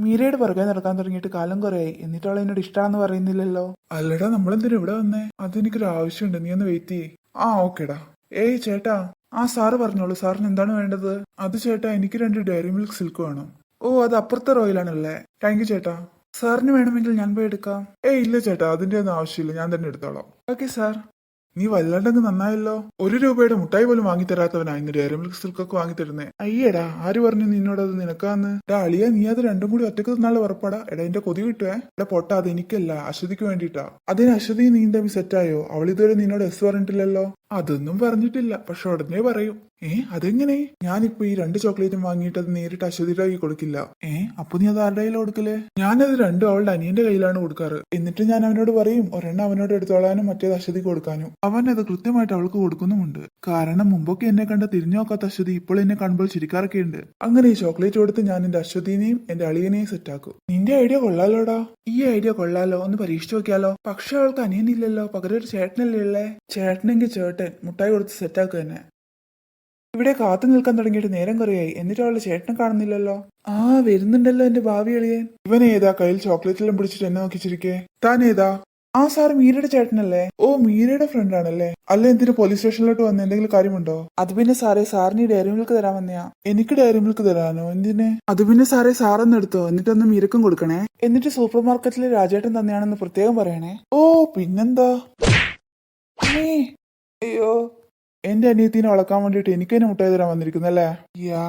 മീരയുടെ പുറകെ നടക്കാൻ തുടങ്ങിയിട്ട് കാലം കുറയായി, എന്നിട്ട് അവൾ എന്നോട് ഇഷ്ടമാണെന്ന് പറയുന്നില്ലല്ലോ. അല്ലടാ, നമ്മളെന്തിനാ ഇവിടെ വന്നേ? അതെനിക്കൊരു ആവശ്യമുണ്ട്, നീ ഒന്ന് വെയിറ്റ് ചെയ്യേ. ആ ഓക്കേടാ. ഏയ് ചേട്ടാ. ആ സാറ് പറഞ്ഞോളൂ, സാറിന് എന്താണ് വേണ്ടത്? അത് ചേട്ടാ, എനിക്ക് 2 ഡയറി മിൽക്ക് സിൽക്ക് വേണം. ഓ, അത് അപ്പുറത്തെ റോയിലാണല്ലേ. താങ്ക് യു ചേട്ടാ. സാറിന് വേണമെങ്കിൽ ഞാൻ പോയി എടുക്കാം. ഏയ് ഇല്ല ചേട്ടാ, അതിന്റെ ഒന്നും ആവശ്യമില്ല, ഞാൻ തന്നെ എടുത്തോളാം. Okay sir. നീ വല്ലാണ്ടങ്ങ് നന്നായല്ലോ. 1 രൂപയുടെ മുട്ടായി പോലും വാങ്ങിത്തരാത്തവനാ ഇന്ന് ഡയറി മിൽക്ക് സിൽക്കൊക്കെ വാങ്ങിത്തരുന്നേ. അയ്യടാ, ആര് പറഞ്ഞു നിന്നോടത് നിനക്കാന്ന്? എടാ അളിയ, നീ അത് രണ്ടും കൂടി ഒറ്റക്ക് തിന്നാളെ ഉറപ്പാടാ. എടാ എന്റെ കൊതി കിട്ടുവേ. എടാ പൊട്ട, അത് എനിക്കല്ല, അശ്വതിക്ക് വേണ്ടിട്ടാ. അതിന് അശ്വതി നീ തമ്മി സെറ്റായോ? അവൾ ഇതുവരെ നിന്നോട് എസ് പറഞ്ഞിട്ടില്ലല്ലോ. അതൊന്നും പറഞ്ഞിട്ടില്ല, പക്ഷെ ഉടനെ പറയും. അതെങ്ങനെ? ഞാനിപ്പോ ഈ 2 ചോക്ലേറ്റും വാങ്ങിയിട്ട് അത് നേരിട്ട് അശ്വതിയുടെ കൈ കൊടുക്കില്ല. അപ്പൊ നീ അത് ആരുടെ കയ്യിലാണ് കൊടുക്കല്? ഞാനത് രണ്ടും അവളുടെ അനിയന്റെ കയ്യിലാണ് കൊടുക്കാറ്. എന്നിട്ട് ഞാൻ അവനോട് പറയും ഒരെണ്ണം അവനോട് എടുത്തോളാനും മറ്റേത് അശ്വതിക്ക് കൊടുക്കാനും. അവൻ അത് കൃത്യമായിട്ട് അവൾക്ക് കൊടുക്കുന്നുമുണ്ട്. കാരണം മുമ്പൊക്കെ എന്നെ കണ്ട തിരിഞ്ഞു നോക്കാത്ത അശ്വതി ഇപ്പോൾ എന്നെ കാണുമ്പോൾ ചിരിക്കാറൊക്കെ ഉണ്ട്. അങ്ങനെ ഈ ചോക്ലേറ്റ് കൊടുത്ത് ഞാൻ എന്റെ അശ്വതിനെയും എന്റെ അളിയനെയും സെറ്റാക്കും. നിന്റെ ഐഡിയ കൊള്ളാലോടാ. ഈ ഐഡിയ കൊള്ളാലോ, ഒന്ന് പരീക്ഷിച്ചു നോക്കിയാലോ. പക്ഷെ അവൾക്ക് അനിയനില്ലല്ലോ, പകരം ഒരു ചേട്ടനല്ലേ ഉള്ളേ. ചേട്ടനെങ്കിൽ ചേട്ടൻ മുട്ടായി കൊടുത്ത് സെറ്റാക്കുക തന്നെ. ഇവിടെ കാത്തു നിൽക്കാൻ തുടങ്ങിയിട്ട് നേരം കുറയായി, എന്നിട്ട് അവളുടെ ചേട്ടനെ കാണുന്നില്ലല്ലോ. ആ വരുന്നുണ്ടല്ലോ എന്റെ ഭാവി എളിയൻ. ഇവൻ ഏതാ കയ്യിൽ ചോക്ലേറ്റെല്ലാം പിടിച്ചിട്ട് എന്നെ നോക്കിച്ചിരിക്കേ? താൻ ഏതാ? ആ സാർ, മീരയുടെ ചേട്ടനല്ലേ? ഓ, മീരയുടെ ഫ്രണ്ട് ആണല്ലേ. അല്ല, എന്തിനു പോലീസ് സ്റ്റേഷനിലോട്ട് വന്ന് എന്തെങ്കിലും കാര്യമുണ്ടോ? അത് പിന്നെ സാറേ, സാറിന് ഈ ഡയറി മിൽക്ക് തരാൻ വന്നയാ. എനിക്ക് ഡയറി മിൽക്ക് തരാനോ? എന്തിന്? അത് പിന്നെ സാറേ, സാറൊന്ന് എടുത്തോ, എന്നിട്ടൊന്ന് മീരക്കും കൊടുക്കണേ. എന്നിട്ട് സൂപ്പർ മാർക്കറ്റിലെ രാജേട്ടൻ തന്നെയാണെന്ന് പ്രത്യേകം പറയണേ. ഓ പിന്നെന്താ. അയ്യോ, എന്റെ അനിയത്തിനെ വളക്കാൻ വേണ്ടിട്ട് എനിക്ക് തന്നെ മുട്ടായി തരാൻ വന്നിരിക്കുന്നല്ലേ. യാ